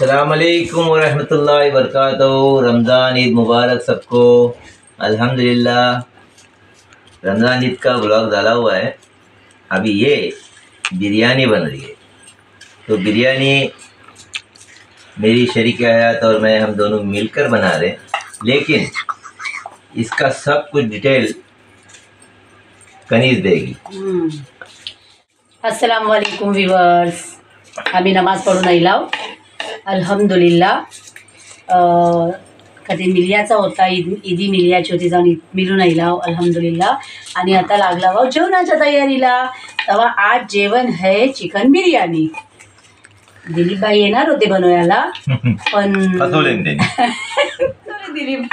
अस्सलामुअलैकुम वरहमतुल्लाहि वबरकातुहू। रमज़ान ईद मुबारक सबको। अल्हम्दुलिल्लाह रमज़ान ईद का व्लॉग डाला हुआ है। अभी ये बिरयानी बन रही है, तो बिरयानी मेरी शरीक हयात और मैं हम दोनों मिलकर बना रहे हैं, लेकिन इसका सब कुछ डिटेल कनीज देगी। अस्सलाम वालेकुम व्यूअर्स, आम्ही नमाज पढून आयलाव अल्हम्दुलिल्लाह। कधी मिलियाचा होता, ईदी मिलियाची होती, जाऊन मिलून आयलाव अल्हम्दुलिल्लाह। आणि आता लागला वा जेवणाच्या तयारीला। तेव्हा आज जेवण है चिकन बिर्याणी। दिलीप भाई येणार होते बनवायला, पण दिलीप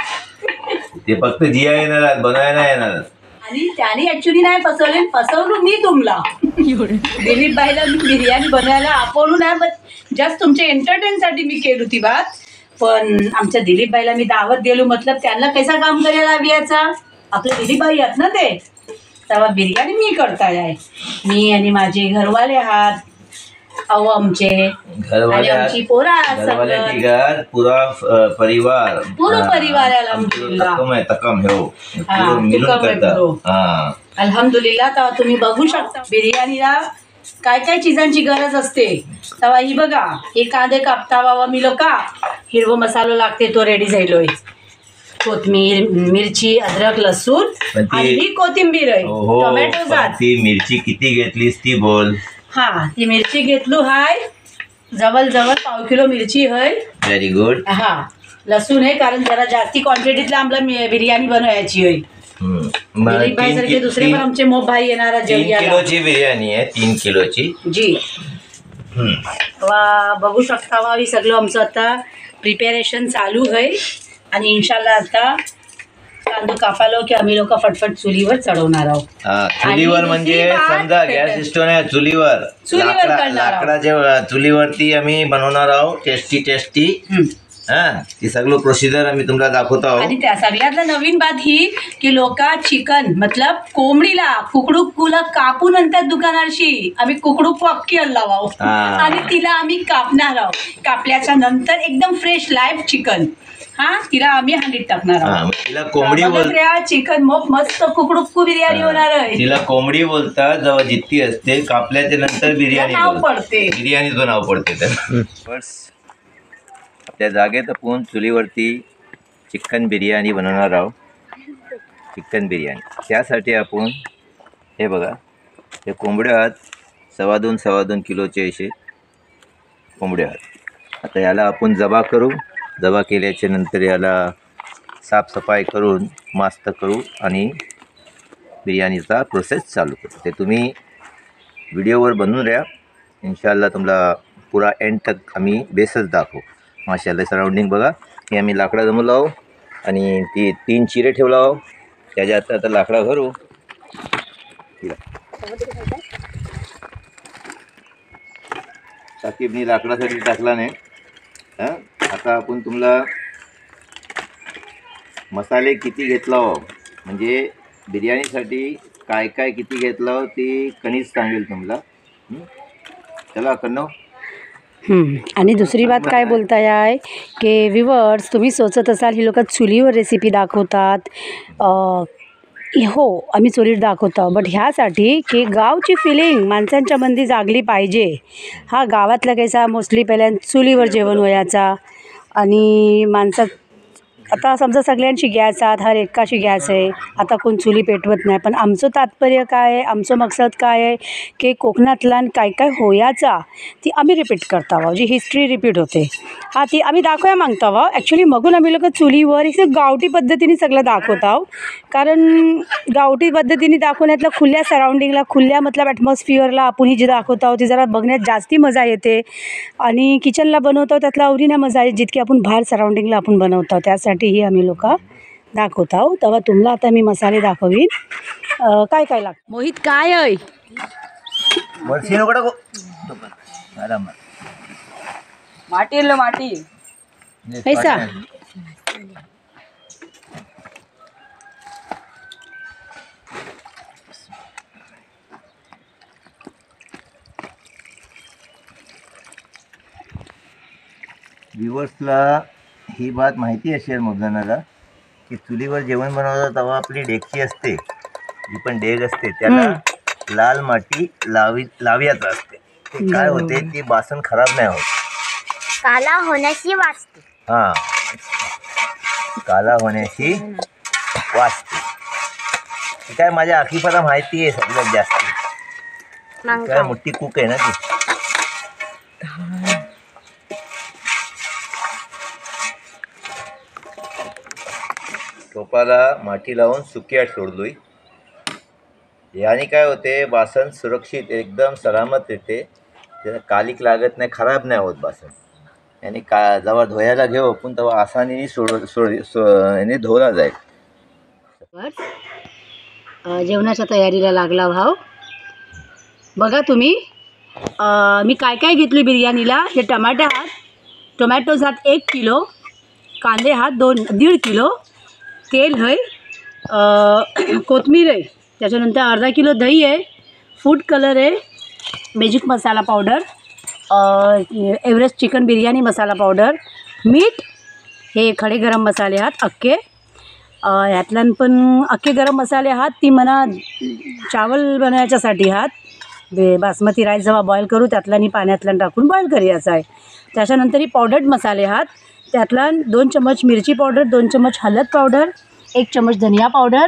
ते फक्त जिया येणार, बनवायला येणार, आणि त्याने ऍक्च्युली नाही फसवलं मी तुम्हाला। दिलीप भाईला मी बिर्याणी बनवायला आपवलं नाही, पण जस्ट तुमच्या एंटरटेनसाठी मी केली ती बात। पण आमच्या दिलीप भाईला मी दावत दिलो, मतलब त्यांना कैसा काम करायला हवी याचा, आपले दिलीप भाई आहेत ना ते। तेव्हा बिर्याणी मी करताय आहे, मी आणि माझे घरवाले आहात, अहो आमचे घरवाले, आमची पोरा, घर पूरा परिवार, पूरा परिवार अल्हम्दुलिल्लाह तकम है वो, मिलून करता। अल्हम्दुलिल्लाह। तेव्हा तुम्ही बघू शकता बिर्याणीला काय काय चीजांची गरज असते। तेव्हा ही बघा, हे कांदे कापता वावा मी लोका, हिरवो मसालो लागते तो रेडी झालोय, कोथिंबीर, मिरची, अद्रक, लसूण आणि ही कोथिंबीर आहे, टोमॅटो। ती मिरची किती घेतलीस ती बोल। हा, ती मिरची घेतलो हाय, जवळ 1 किलो मिरची है। Very good. हा, लसूण आहे, कारण जरा जास्ती क्वांटिटीतला आम्हाला बिर्याणी बनवायची आहे। दिलीप भाई सारखे दुसरे पण आमचे मोब भाई येणार 3 किलोची बिर्याणी आहे, 3 किलोची जी। वा बघू शकता वा, ही सगळं आमचं आता प्रिपेरेशन चालू आहे। आणि इन्शाल्लाह आता कांदो कापालो की आम्ही लोक फटफट चुलीवर चढवणार आहोत। चुलीवर म्हणजे समजा गॅस स्टोव आहे, चुलीवर लाकडाच्या चुलीवरती आम्ही बनवणार आहोत, टेस्टी। ती सगळं प्रोसिजर आम्ही तुम्हाला दाखवतो आहोत। आणि त्या सगळ्यातला नवीन बात ही की लोक चिकन मतलब कोंबडीला कुकडूक कुला कापून आणतात दुकानाशी, आम्ही कुकडूक अख्खी आणलाव आहोत आणि तिला आम्ही कापणार आहोत। कापल्याच्या नंतर एकदम फ्रेश लाईव्ह चिकन, हा, तिला आम्ही हांडीत टाकणार आहोत। तिला कोंबडी बोलतात, चिकन मोप मस्त कुकडुक्कू बिर्याणी होणार आहे। तिला कोंबडी बोलतात, जेव्हा जित्ती असते कापल्याच्या नंतर बिर्याणी नाव पडते, बिर्याणीचं नाव पडते। बस त्या जागेत आपण चुलीवरती चिकन बिर्याणी बनवणार आहोत। चिकन बिर्याणी त्यासाठी आपण हे बघा, हे कोंबड्या आहात, 2.5 किलोचे असे कोंबड्या आहात। आता याला आपण जबा करू, जबा केल्याच्या नंतर याला साफसफाई करून मस्त करू आणि बिर्याणीचा प्रोसेस चालू करू। ते तुम्ही व्हिडिओवर बनवून राहा, इन्शाल्लाह तुम्हाला पुरा एंड तक आम्ही बेसच दाखवू। माशाल्लाह सराउंडिंग बघा, हे आम्ही लाकडा जमवलं आहो आणि ती 3 चिरे ठेवला आहो, त्याच्यात आता लाकडा भरू। साकीबनी लाकडासाठी टाकला नाही। आता आपण तुम्हाला मसाले किती घेतला हो, म्हणजे बिर्याणीसाठी काय काय किती घेतला हो ती कणीस सांगेल तुम्हाला। चला कन्नो। आणि दुसरी बात काय बोलताय आहे की व्ह्यूअर्स, तुम्ही सोचत असाल ही लोक चुलीवर रेसिपी दाखवतात, हो आम्ही चुलीवर दाखवतो, बट ह्यासाठी की गावची फिलिंग माणसांच्या मंदी जागली पाहिजे। हा गावातला कैसा मोस्टली पहिल्या चुलीवर जेवण व्हायचा, आणि माणसात आता समजा सगळ्यांची गॅस आहेत, हर एकाची गॅस आहे, आता कोण चुली पेटवत नाही। पण आमचं तात्पर्य काय आहे, आमचं मकसद काय आहे की कोकणातला काय काय होयाचा ती आम्ही रिपीट करता आहोत, जी हिस्ट्री रिपीट होते हा ती आम्ही दाखवायला मागतो आहोत। ॲक्च्युली मगून आम्ही लोक चुलीवर हे गावठी पद्धतीने सगळं दाखवत आहोत, कारण गावठी पद्धतीने दाखवण्यातला खुल्या सराउंडिंगला, खुल्या मतलब ॲटमॉस्फिअरला आपण ही जी दाखवत आहोत ती जरा बघण्यात जास्ती मजा येते, आणि किचनला बनवतो त्यातला आवडीने मजा आहे जितकी आपण बाहेर सराउंडिंगला आपण बनवतो, त्यासाठी ही आम्ही लोक दाखवत आहोत। तेव्हा तुम्हाला आता मी मसाले दाखवीन काय काय लागतं। मोहित काय आहे माटी पैसा व्ह्युअर्सला ही बात माहिती असेल मुद्दानाला की चुलीवर जेवण बनवतात तेव्हा आपली डेगची असते, जी पण डेग असते त्याला लाल माती लावायचं असते. ते काय होते, ती बासन खराब नाही होत, काला होण्याची वाचते. हां, काला होण्याची वाचते. ती काय माझ्या आखीपाला माहिती आहे सगळ्यात जास्त. मग काय मोठी कुक आहे ना ती. टोपाला माती लावून सुक्यात सोडलोय. याने काय होते, बासन सुरक्षित एकदम सलामत येते, त्याला कालिक लागत नाही, खराब नाही होत बासन. याने जेव्हा धुवायला घेऊ आपण तेव्हा आसानीने याने धुवला जाईल. जेवणाच्या तयारीला लागला भाव. बघा तुम्ही, मी काय काय घेतली बिर्याणीला. हे टोमॅटोज हात 1 किलो, कांदे हात 1.5 किलो, तेल आहे, कोथिंबीर आहे, त्याच्यानंतर अर्धा किलो दही आहे, फूड कलर आहे, मॅजिक मसाला पावडर, एव्हरेस्ट चिकन बिर्याणी मसाला पावडर, मीठ, हे खडे गरम मसाले आहात अख्खे, ह्यातल्यान पण अख्खे गरम मसाले आहात. ती म्हणा चावल बनवायच्यासाठी आहात. बासमती राईस जेव्हा बॉईल करू त्यातल्यानी पाण्यातल्या टाकून बॉईल करायचं आहे. त्याच्यानंतर ही पावडर्ड मसाले आहात, त्यातला 2 चमच मिरची पावडर, 2 चमच हळद पावडर, 1 चमच धनिया पावडर,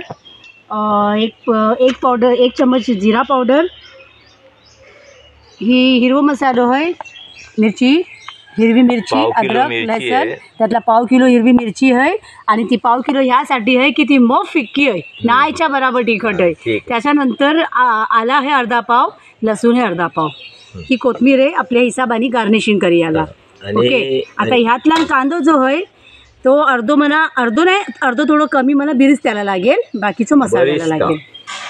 एक चमच जिरा पावडर, ही हिरवा मसालो आहे, हिरवी मिरची, अद्रक लसूण, त्यातला पाव किलो हिरवी मिरची आहे. आणि ती पाव किलो ह्यासाठी आहे की ती मग फिक्की आहे, नाहीच्या बराबर तिखट आहे. त्याच्यानंतर आला आहे अर्धा पाव, लसूण आहे अर्धा पाव, ही कोथिंबीर आहे, आपल्या हिसाबाने गार्निशिंग करूयाला. ओके. आता ह्यातला कांदो जो आहे तो अर्धो थोडं कमी मला बिरीस त्याला लागेल, बाकीचं मसाल्याला लागेल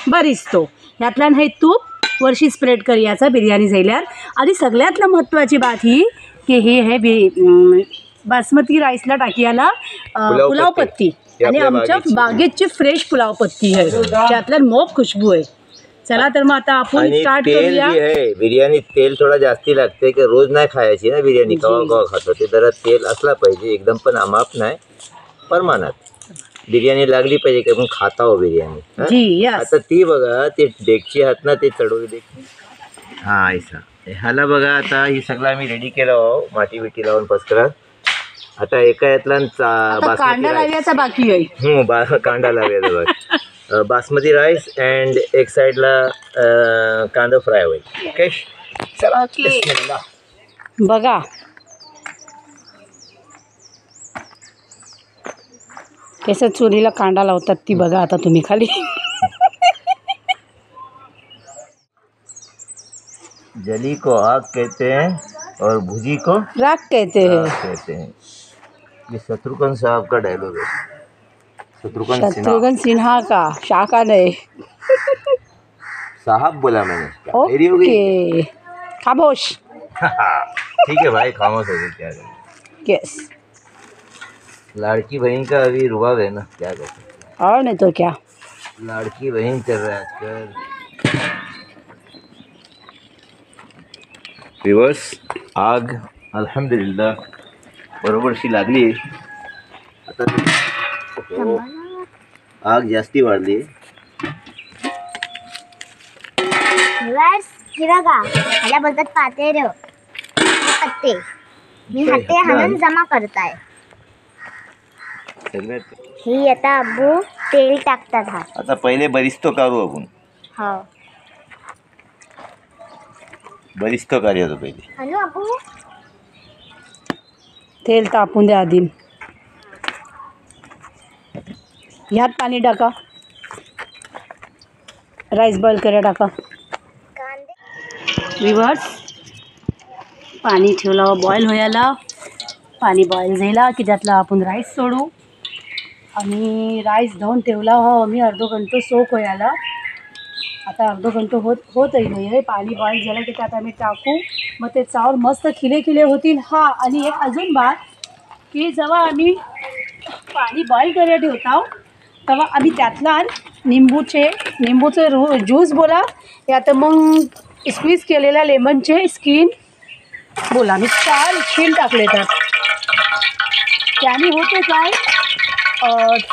बरीच. तो ह्यातला हे तूप वर्षी स्प्रेड करूयाचा बिर्याणी झाल्यावर. आणि सगळ्यातला महत्त्वाची बात ही की हे आहे बासमती राईसला टाकियाला पुलाव पत्ती, आणि आमच्या बागेची फ्रेश पुलाव पत्ती आहे, त्यातला मोग खुशबू आहे. चला तर मग आता आपण स्टार्ट करूया. बिर्याणी तेल थोडा जास्ती लागते, की रोज नाही खायची ना बिर्याणी, कवा खातो ते जरा तेल असला पाहिजे, एकदम पण अमाप नाही, प्रमाणात बिर्याणी लागली पाहिजे की आपण खाता हो बिर्याणी. आता ती बघा, ते डेगची हात ना, ते चढवली डेगची. हां, ऐसा ह्याला बघा. आता ही सगळं आम्ही रेडी केलं हो, माती बिटी लावून पसकरात. आता एका यातला कांदा लावायचा बाकी आहे, कांदा लावायचा बाकी, बासमती राईस, अँड एक साईडला कांदा फ्राय होईल. ओके, चला बघा. कसं चुलीला कांदा लावतात ती बघा आता तुम्ही खाली. जली को आग कहते हैं और भुजी को राख कहते हैं. ये शत्रुघ्न साहब का डायलॉग है. शत्रुघ्न सिन्हा का, शाह का नहीं. साहब बोला मैंने. ओके, खामोश. ठीक है भाई, खामोश हो गई, क्या करें. यस, लाड़की बहन का अभी रुबाब है ना, क्या कर सकते हैं. और नहीं तो क्या, लाड़की बहन चल रहा है आजकल. व्यूअर्स, आग अल्हम्दुलिल्लाह बरोबरशी लागली. आता आग जास्ती वाढली. हे बघा, ह्याला बोलतात पातेर पत्ते. मी हाते हाणून जमा करताय. ही आता अब्बू तेल टाकतात हा. आता पहिले बरिस्तो करू आपण. हो, बरिस्तो करायचो पहिले. हॅलो अब्बू, तेल तापून द्या आधी. ह्यात पाणी टाका, राईस बॉईल करा टाका. व्ह्युअर्स, पाणी ठेवला बॉईल व्हायला. पाणी बॉईल झाला की त्यातला आपण राईस सोडू. आणि राईस धुवून ठेवला हो मी अर्धो घंटो सोक व्हायला. आता अर्धो घंटो होतही नाही आहे. पाणी बॉईल झालं की त्यात आम्ही टाकू, मग ते चावल मस्त खिले होतील. हा, आणि एक अजून बात की जेव्हा आम्ही पाणी बॉईल करायला ठेवतो तेव्हा आम्ही त्यातला निंबूचं ज्यूस बोला, या तर मग स्क्वीज केलेल्या लेमनचे स्किन बोला, मी 4 स्किन टाकले त्यात. त्याने होते काय,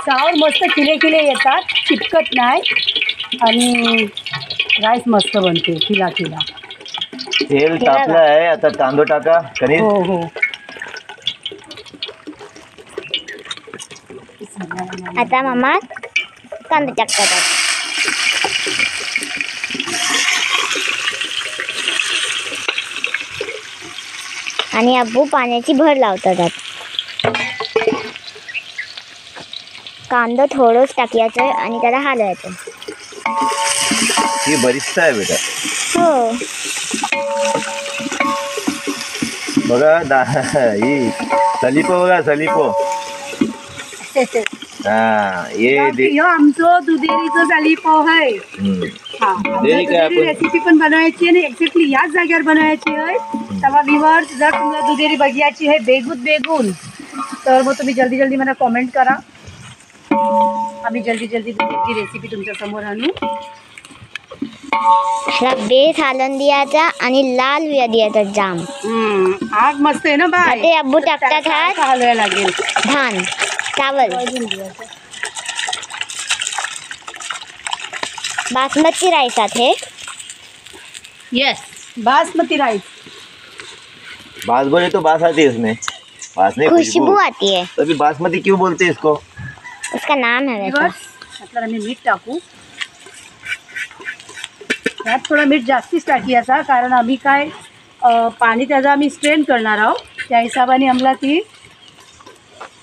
चावल मस्त किले किले येतात, चिपकत नाही आणि राईस मस्त बनते किला किला. तेल तापलं आहे, आता तांदूळ टाका कणिक. हो हो. आता मम्मा कांदा टाकतात. आणि अब्बू पाण्याची भर लावतात. कांदा थोडंच टाकायचं आणि त्याला हलवायचं. ही बरीचसा आहे बेटा. हो. बघा ही सलिपो बघा, सलिपो. हा ये आमचं दुधेरीचं सलिपो आहे. दुधेरी रेसिपी पण बनवायची आणि एक्झॅक्टली याच जागेवर बनवायची आहे. तेव्हा व्ह्यूअर्स, जर तुम्हाला दुधेरी बघायची आहे बेगून, तर मग तुम्ही जल्दी जल्दी मला कॉमेंट करा. आम्ही जल्दी दुधेरीची रेसिपी तुमच्या समोर आणू. ह्याला बेस हालून द्यायचा आणि लाल विया द्यायचा जाम. आग मस्त आहे ना बाय. ते अब्बू टाकतात हात हलवायला लागेल. धान चावल बासमती राईस आहे. Yes, basmati rice. बास बोले तो बास आती है उसमें, बास नहीं खुशबू आती है. तभी बासमती क्यों बोलते हैं इसको? उसका नाम है वैसा. मतलब आम्ही मीठ टाकू. त्यात थोडा मीठ जास्तीच टाकायचा, कारण आम्ही काय पाणी त्याचं आम्ही स्ट्रेन करणार आहोत. त्या हिशोबाने आम्हाला ती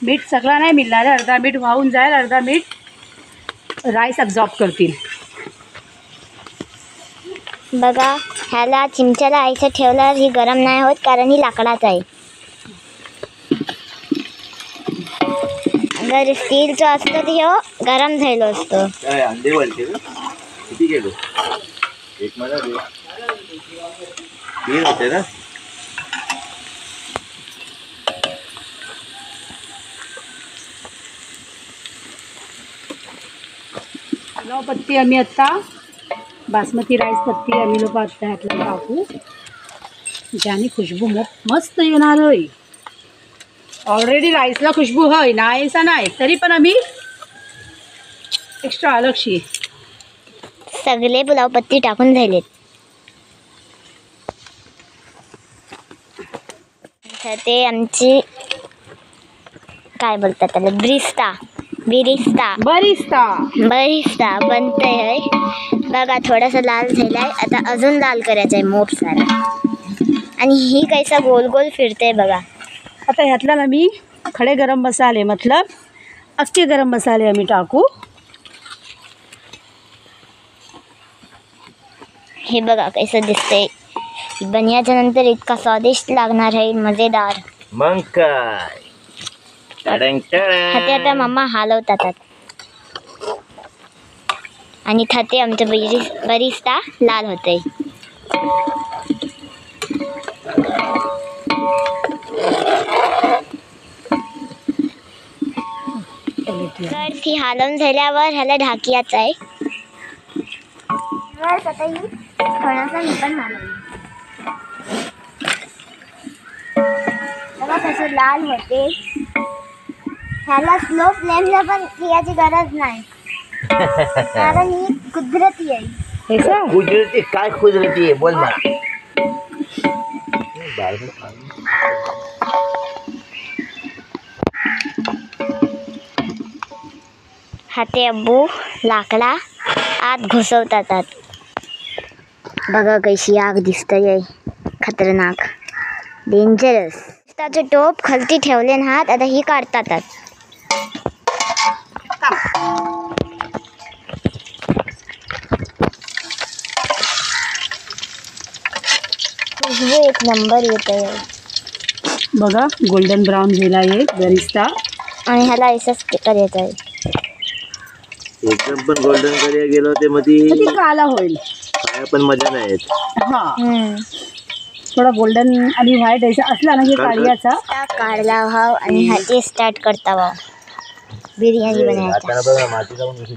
मीठ सगळा नाही मिळणार. अर्धा मीठ वाहून जाईल, अर्धा मीठ राईस अब्झॉर्ब करतील. बघा, ह्याला चिमच्याला आईचं ठेवल्यावर ही गरम नाही होत, कारण ही लाकडाचं आहे. अगर स्टीलचं असतं तर ह्यो गरम झालो असतो. काय अंडे बोलते ना? किती किलो? एक मला दे. 3 होते ना? पुलाव पत्ती आम्ही आत्ता, बासमती राईस पत्ती आम्ही लोक आत्ता ह्यातला टाकू, ज्याने खुशबू मस्त येणार आहे. ऑलरेडी राईसला खुशबू आहे, नाहीसा नाही, तरी पण आम्ही एक्स्ट्रा अलगशी सगळे पुलाव पत्ती टाकून झालेत. तर ते आमची काय बोलतात त्याला, बरिस्ता बनतंय. बघा, थोडासा लाल झालाय, आता अजून लाल करायचं आहे मोप सारा. आणि ही कैसा गोल गोल फिरते बघा. आता ह्यातला आम्ही खडे गरम मसाले, मतलब अख्खे गरम मसाले आम्ही टाकू. हे बघा कैसे दिसते. बनयाच्या नंतर इतका स्वादिष्ट लागणार आहे, मजेदार. मग काय खाते आता मम्मा हलवतात आणि खाते आमचं बरिस्ता लाल होते. तर ती हलवून झाल्यावर ह्याला ढाकियाचं आहे. थोडासा मी पण बघा कसं लाल होते. ह्याला स्लो फ्लेमला पण याची गरज नाही, कारण ही कुदरती आहे. कुदरती काय कुदरती आहे बोल मला. हाते अब्बू लाकडा आत घुसवतात. बघा कशी आग दिसतंय, खतरनाक, डेंजरस. त्याचे टोप खालती ठेवले ना हात, आता ही काढतात. खुशबू एक नंबर येत आहे. बघा, गोल्डन ब्राउन झाला आहे बरिस्ता. आणि ह्याला असंच करायचं आहे. एकदम पण गोल्डन करिया गेलो ते मध्ये काला होईल, काय पण मजा नाही येत. हा, थोडा गोल्डन आणि व्हाईट असला ना की काढायचा. काढला व्हाव आणि ह्याची स्टार्ट करता व्हाव बिर्याणी बनायची.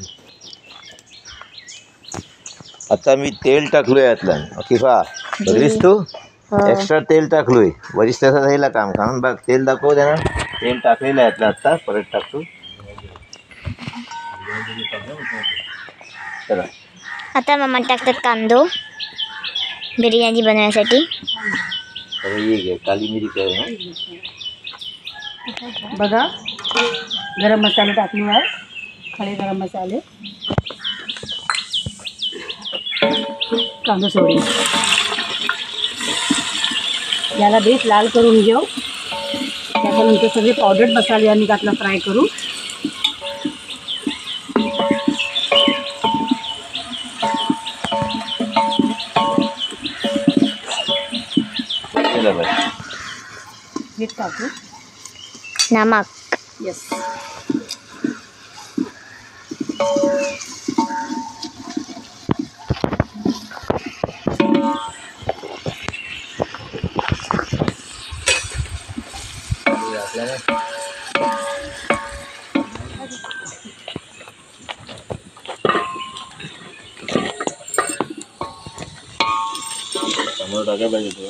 आता मी तेल टाकलोय यातलं. किफा बघलीस तू, एक्स्ट्रा तेल टाकलोय. वरिष्ठाचा राहिला काम. बघ तेल दाखव त्यांना. तेल टाकलेलं आहे आता, परत टाकतो. चला आता मम्मा टाकतात कांदो बिर्याणी बनवण्यासाठी. तर ये घे काली मिरी काय ना. बघा गरम मसाले टाकले आहे, खडे गरम मसाले, कांदा सोडून याला बेस लाल करून घेऊ. त्याच्यानंतर सगळे पावडर मसाले आम्ही त्यातला फ्राय करू. चला बाय. मीठ टाकू. नमक. येस. टमाटर टाका पाहिजे तो.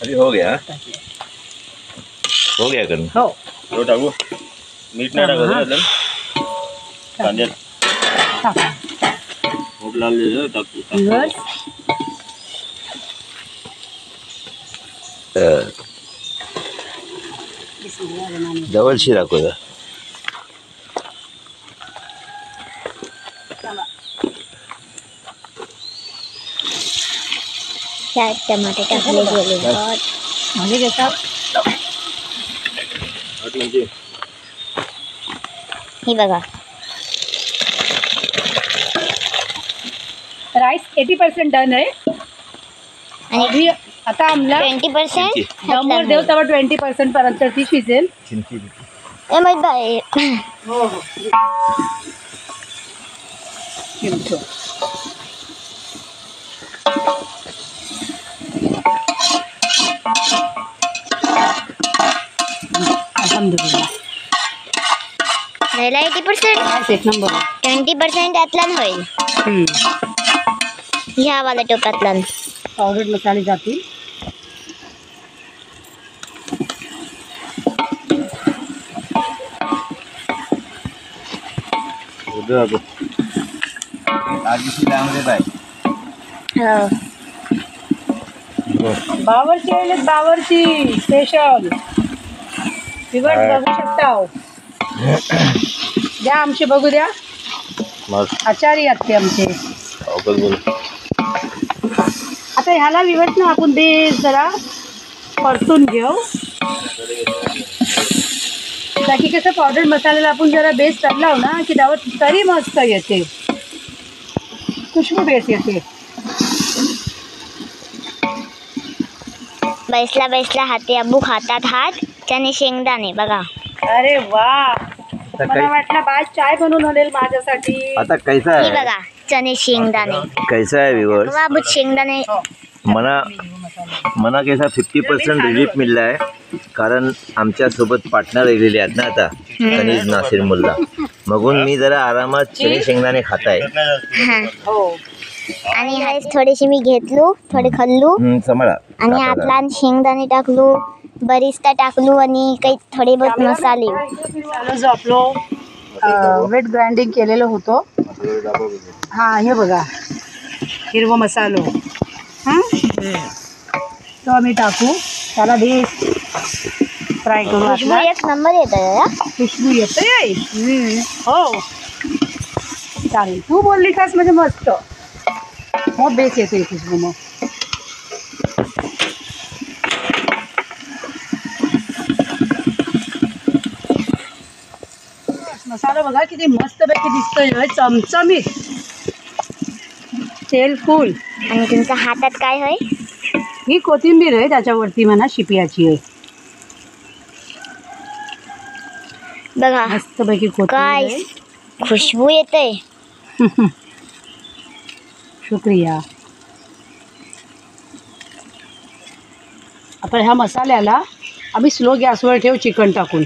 अरे हो गया करून. हो तो टाकू. मीठ नाही टाकत ना कांद्यात. टाका. खूप लाल टाकू. बस. जवळशी दाखव. त्यात टमाटे टाकले गेले. म्हणजे घेतात. म्हणजे ही बघा राईस 80% डन आहे. आणि अभी आता आम्हाला 20% समोर देव तेव्हा 20% पर्यंत ती शिजेल. चिंची ए माहित बाय. हो हो. चिंच. अल्हम्दुलिल्लाह. राहिला 80%. राईस एक नंबर. 20% यातला होईल. ह्या वाला टोपातला. पावडर मसाले जातील. बावरची आलेत, बावरची स्पेशल. विवट बघू शकता. द्या आमचे बघू द्या. आचारी आहेत ते आमचे. आता ह्याला विवट ना आपण ते जरा परतून घेऊ. बाकी कसं पावडर मसाल्याला आपण जरा बेस टाकला ना की त्यावर तरी मस्त येते, खुशबू बेस येते. बैसला बैसला हाते अबू खातात हात त्याने शेंगदाणे बघा. अरे वा. मला वाटलं बाज चाय बनवून आणेल माझ्यासाठी. आता कैसा ही है, बघा चणे शेंगदाणे. कैसा है व्यूअर्स. बाबू शेंगदाणे. मना कैसा 50% रिलीफ मिळला आहे, कारण आमच्यासोबत पार्टनर राहिलेले आहेत ना आता, कनीज नासिर मुल्ला. मगून मी जरा आरामात चणे शेंगदाणे खात आहे. हा. हो. आणि हे थोडेसे मी घेतलो, थोडे खाल्लो समजा. आणि आतला शेंगदाणे टाकलो, बरिस्ता टाकलो आणि काही थोडे बहुत मसाले. मसाला जो आपलं वेट ग्राइंडिंग केलेलं होतं. हां हे बघा हिरवा मसालो. हां तो आम्ही टाकू. त्याला बेस फ्राय करू. खुशबू आपला एक नंबर येतं. खुशबू येते. हो चालेल. तू बोलली खास म्हणजे मस्त. मग बेस येते खुशबू. मग मसाला बघा किती मस्तपैकी दिसतोय, चमचमीत, तेल फुल. आणि तुमच्या हातात काय होय. ही कोथिंबीर आहे, त्याच्यावरती म्हणा शिपियाची आहे. बघा मस्तपैकी काय कोथिंबीर आहे. खुशबू येते. शुक्रिया. आता ह्या मसाल्याला आम्ही स्लो गॅसवर ठेवू चिकन टाकून.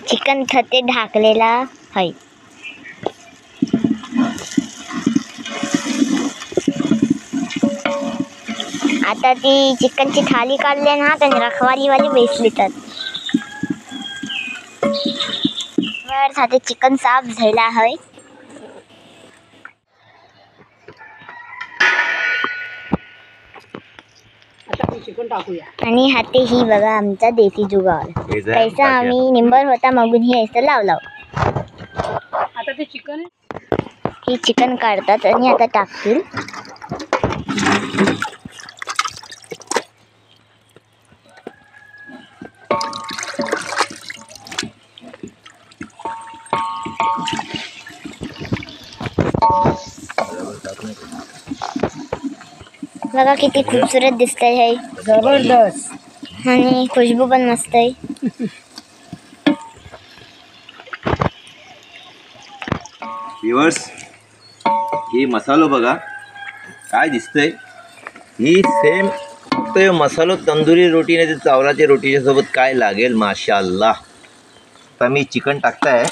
चिकन खते ढाकलेला आहे. आता ती चिकनची थाली काढली ना आणि रखवालीवाली बेसली तर आता चिकन साफ झाला आहे. चिकन टाकूया. आणि हाते ही बघा आमचा देसी जुगाड कैसा आम्ही निंबर होता मगून ही असं लावलाव. आता ते चिकन ही चिकन काढतात आणि आता टाकतील. बघा किती खूबसूरत दिसतंय हे. जबरदस्त आणि खुशबू पण मस्त आहे. व्ह्यूअर्स, ही मसालो बघा काय दिसतंय. ही सेम फक्त मसालो तंदुरी रोटी नाही तर चावलाच्या रोटीच्या सोबत काय लागेल. माशाअल्लाह. आता मी चिकन टाकताय.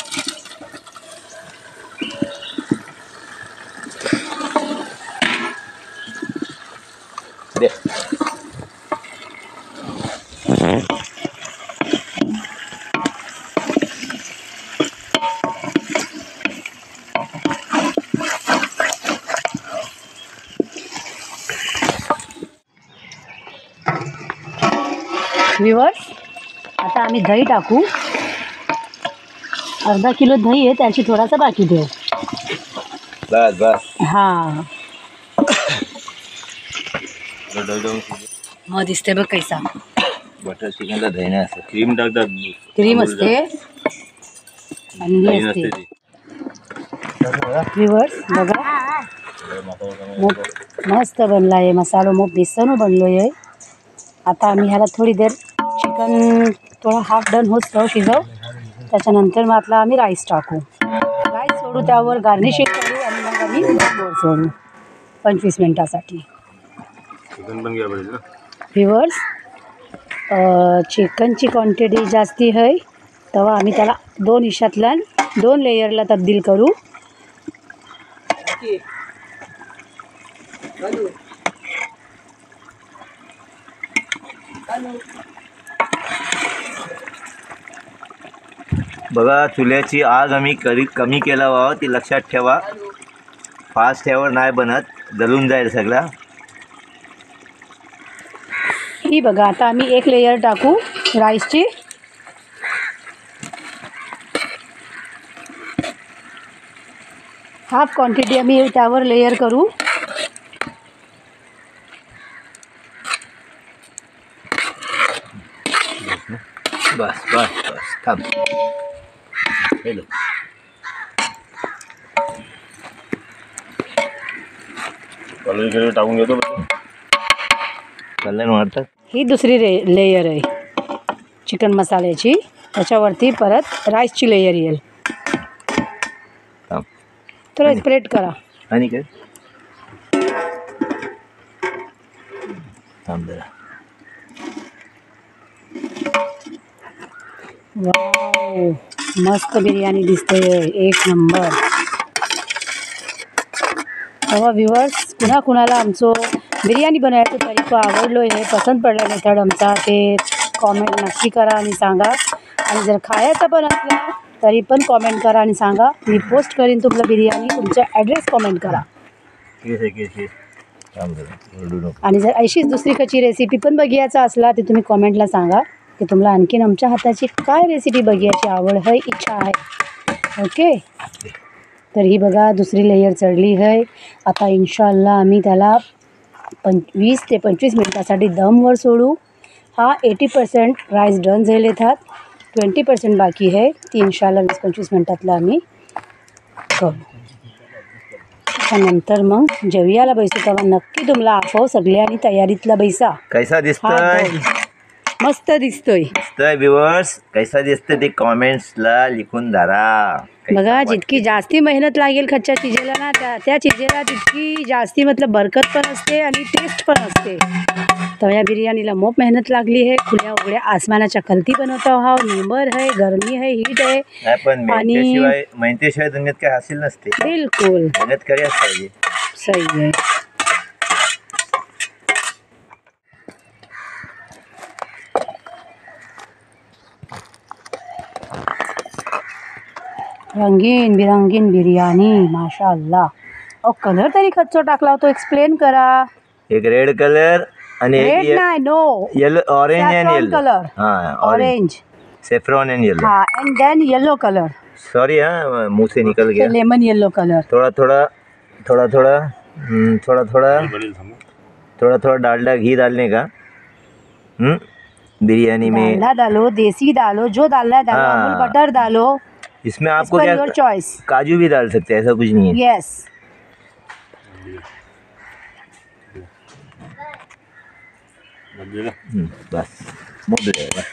दे. व्ह्यूअर्स, आता आम्ही दही टाकू. अर्धा किलो दही आहे, त्याची थोडासा बाकी ठेव. बस बस. हां, मग दिसते बघ कैसा. बटर चिकनला दही नाही असतं, क्रीम टाकतात. क्रीम असते आणि हे असते. व्ह्यूअर्स बघा, मस्त बनला आहे मसालो. मग बेसन बनलो आहे. आता आम्ही ह्याला थोडी देर चिकन थोडा हाफ डन होतो शिजव. त्याच्यानंतर मग आपला आम्ही राईस टाकू. राईस सोडू, त्यावर गार्निशिंग करू आणि मग आम्ही गोड सोडू 25 मिनटासाठी. व्ह्यूअर्स, चिकनची क्वांटिटी जास्ती आहे तेव्हा आम्ही त्याला 2 हिशातल्या 2 लेयरला तब्दील करू. बघा, चुल्याची आग आम्ही कमी केला व्हावं ती लक्षात ठेवा. फास्ट ह्यावर नाही बनत, जळून जाईल सगळा. ही बघा, आता आम्ही 1 लेयर टाकू राईसची. हाफ क्वांटिटी आम्ही त्यावर लेयर करू. बस बस बस, थांब. हेलो, टाकून घेतो. कल्याण वाटतात. ही दुसरी लेयर आहे चिकन मसाल्याची. त्याच्यावरती परत राईसची लेयर येईल. थांब. तर स्प्रेड करा. आणि काय थांब जरा. वाव, मस्त बिर्याणी दिसते, 1 नंबर. तेव्हा व्ह्यूअर्स, कुणाला आमचं बिर्याणी बनायचं तरीका आवडलो आहे, पसंत पडला मेथड आमचा, ते कॉमेंट नक्की करा आणि सांगा. आणि जर खायचं पण असला तरी पण कॉमेंट करा आणि सांगा. मी पोस्ट करीन तुमचं बिर्याणी. तुमचा ॲड्रेस कॉमेंट करा. आणि जर अशीच दुसरी कशी रेसिपी पण बघायचा असला तर तुम्ही कॉमेंटला सांगा की तुम्हाला आणखीन आमच्या हाताची काय रेसिपी बघायची आवड आहे, इच्छा आहे. ओके, तर ही बघा दुसरी लेयर चढली आहे. आता इन्शाअल्लाह आम्ही त्याला 20 ते 25 मिनटासाठी दमवर सोडू. हा 80% राईस डन झाले आहेत, 20% बाकी आहे. ती इन्शाअल्लाह 20-25 मिनटातला आम्ही करू. त्यानंतर मग जेवयाला बैसू तेव्हा नक्की तुम्हाला आठव सगळ्यांनी तयारीतला बैसा. कैसा दिसतोय? मस्त दिसतोय. व्ह्यूअर्स, कैसा दिसतंय ते कॉमेंट्सला लिखून धरा. बघा, जितकी जास्ती मेहनत लागेल कच्च्या चिजेला ना, त्या चिजेला तितकी जास्ती मतलब बरकत पण असते आणि टेस्ट पण असते. तर या बिर्याणीला मोप मेहनत लागली आहे. खुल्या उघड्या आसमानाच्या कलती बनवतो हा. निंबर आहे, गरमी आहे, हीट आहे. पण मेहनतीशिवाय दुनियेत काय हासिल नसते. बिलकुल मेहनत करायच पाहिजे. सही आहे. रंगीन बिरंगीन बिर्याणी माशाअल्लाह. अहो कलर तरी खच्चो टाकला होतो, एक्सप्लेन करा. एक रेड कलर आणि रेड एक नाही, no yellow, orange and saffron yellow. Colour. हाँ ऑरेंज. Saffron and yellow. हाँ and then yellow colour. Sorry हाँ, मुंह से निकल गया. Lemon yellow colour. थोड़ा थोड़ा थोड़ा थोड़ा थोड़ा थोड़ा थोड़ा थोड़ा डालडा घी डालने का. बिरयानी में डालडा डालो, देसी डालो, जो डालना है डालो. हाँ. अमूल बटर डालो. इसमें आपको पर क्या योर चॉइस. काजू भी डाल सकते हैं, ऐसा कुछ नहीं है. यस. बस मोदले बस.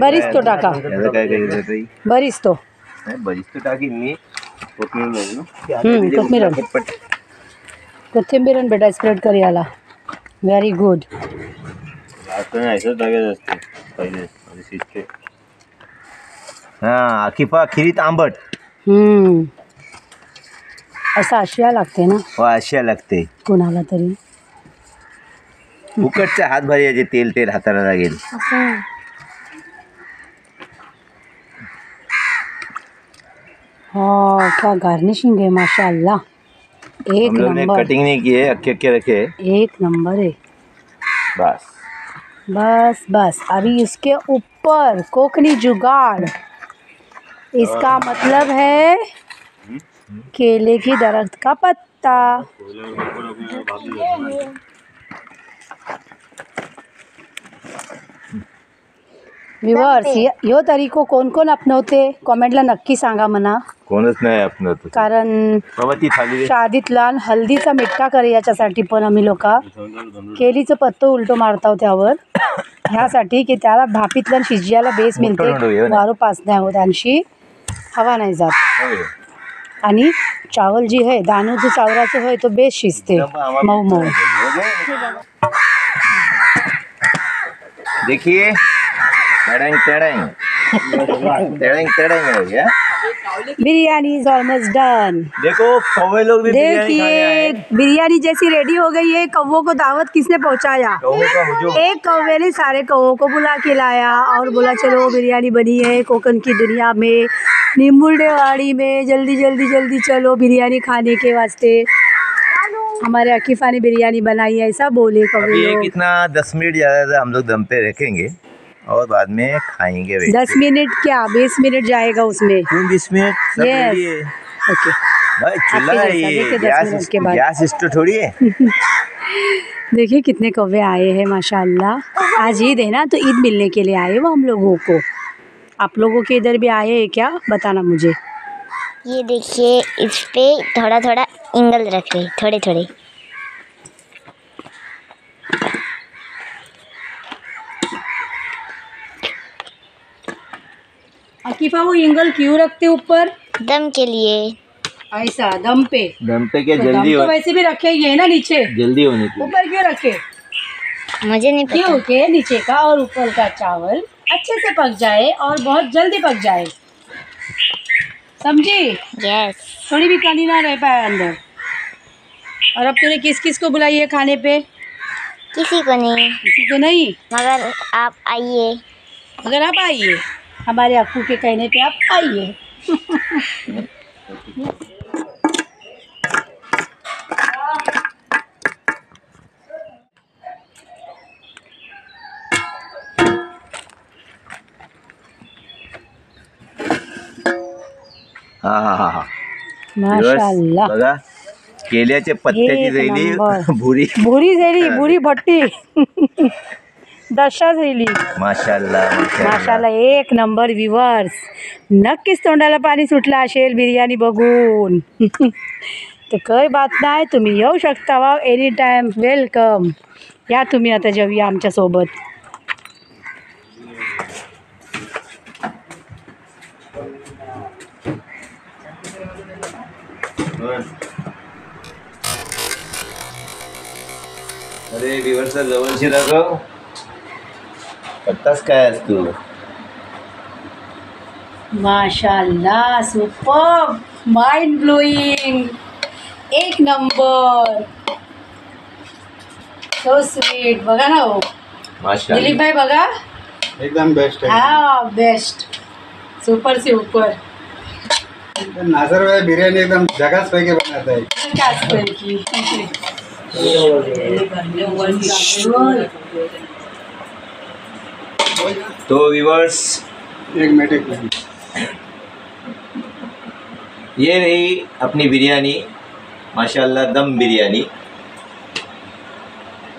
बरीच तो टाका. याला काय करायचं ताई? बरीच तो. नाही, बरीच तर टाकी मी. कोथिंबीर. कोथिंबीर बेटा स्प्रेड कर याला. Very good. हां, आकिफा खिरीत आंबट. असं आशिया लागते ना हो, अशा लागते. कोणाला तरी. फुकटच्या हात भरायचे, तेल तेल हाताला लागेल. असं. हाँ क्या गार्निशिंग है माशाअल्लाह. एक हम लोग ने नंबर. कटिंग नहीं की है, अक्के अक्के रखे हैं. एक नंबर है. बस बस बस अभी इसके ऊपर कोकनी जुगाड़. इसका मतलब है केले की दरख्त का पत्ता. व्ह्युअर्स, यो तरीको कोण कोण अपनवते कॉमेंटला नक्की सांगा म्हणा. कोणच नाही आपण तो. कारण बाबा ती थाली शादीतला हल्दीचा मिठका करे याच्यासाठी पण आम्ही लोक केलीचं पत्तं उलटो मारताव त्यावर, ह्यासाठी की त्याला भापीतला शिजयाला बेस मिळते, वारो पास नाही होत आणि हवा नाही जात. आणि चावल जी है दाणो जो चावराचं होय तो बेस शिजते मऊ मऊ. देखिए तड़ंग तड़ंग तड़ंग तड़ंग हो गया. Biryani is almost done. देखो कौवे लोग भी बिरयानी खाने आए. देखिए बिरयानी जैसी रेडी हो गई है. कौवों को दावत किसने पहुंचाया? कौवे का हुजूम. एक कौवे ने सारे कौवों को बुला के लाया और बोला चलो बिरयानी बनी है कोकन की दुनिया में, निम्बुलडेवाड़ी में, जल्दी जल्दी जल्दी चलो बिरयानी खाने के वास्ते. हमारे अकीफा ने बिरयानी बनाई है, ऐसा बोले कौवे अभी ये लोग. कितना 10 मिनट ज़्यादा हम लोग दम पे रखेंगे और बाद में खाएंगे. 10 मिनट क्या 20 मिनट जाएगा उसमें. क्यों 20 मिनट? सब Yes. ready है. ओके. भाई चूल्हा आपके है जैसा, ये, देखिए 10 मिनट के बाद. गैस स्टोव थोड़ी है. देखिए कितने कौवे आए हैं माशाल्लाह. आज ईद है ना तो ईद मिलने के लिए आए वो हम लोगों को. आप लोगों के इधर भी आए हैं क्या, बताना मुझे. ये देखिए इस पे थोड़ा थोड़ा इंगल रख रही, थोड़े थोड़े. अकीफा वो इंगल क्यों रखते ऊपर? दम के लिए. ऐसा दम पे. दम पे क्या तो दम जल्दी तो हो, वैसे भी रखे ही है ना नीचे, जल्दी होने की. ऊपर क्यों रखे? मुझे नहीं पता. क्योंकि नीचे का और ऊपर का चावल अच्छे से पक जाए और बहुत जल्दी पक जाए, समझी? यस. थोड़ी भी कमी ना रह पाए अंदर. और अब तूने किस किस को बुलाई है खाने पे? किसी को नहीं, किसी को नहीं. मगर आप आइए. अगर आप आइए, हमारे अक्कू के कहने पे आप आइए. हा. माशाल्लाह. बघा केल्याच्या पत्त्याची एक जैली नंबर. भुरी. बुरी झाली, बुरी भट्टी. दशा झाली. माशाल्लाह माशाल्लाह एक नंबर. व्ह्युअर्स, नक्कीच तोंडाला पाणी सुटलं असेल बिर्याणी बघून. तर काही बात नाही, तुम्ही येऊ शकता वा एनी टाईम. वेलकम. या तुम्ही आता जेवूया आमच्यासोबत. अरे विवरचा जवळशी राघव करतास काय आज तू? माशाल्लाह सुपर, माइंड ब्लोइंग, एक नंबर. So sweet. बघा ना हो माशाल्लाह दिलीप भाई, बघा एकदम बेस्ट आहे. हा बेस्ट. ऊपर से ऊपर नाजर भाई बिरयानी एकदम झकास पैकी बनाता है। तो व्यूअर्स, एक मिनट ये रही अपनी बिरयानी, माशाल्लाह दम बिरयानी।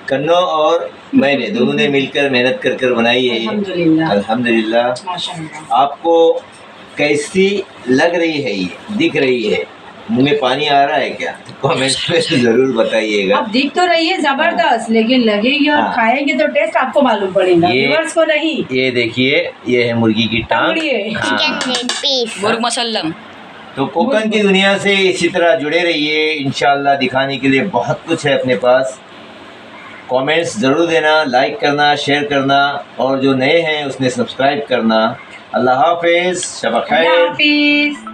कन्नो और मैंने दोनों ने मिलकर मेहनत कर कर बनाई है ये। अल्हम्दुलिल्लाह। माशाल्लाह। आपको कैसी लग रही है, ये दिख रही है, मुंह में पानी आ रहा है क्या? कमेंट में ज़रूर बताइएगा। अब दिख तो रही है जबरदस्त, लेकिन लगेगी और हाँ। खाएंगे तो टेस्ट आपको मालूम पड़ेगा, ये- व्यूअर्स को नहीं। ये देखिए, ये है मुर्गी की टांग। तगड़ी है। हाँ। Chicken leg piece. Murgh musallam. तो कोकन की दुनिया से इसी तरह जुड़े रहिए। इंशाल्लाह दिखाने के लिए बहुत कुछ है अपने पास। कमेंट्स ज़रूर देना, लाइक करना, शेयर करना, और जो नए हैं उसने सब्सक्राइब करना। अल्लाह हाफिज़, शब खैर। अल्लाह हाफिज।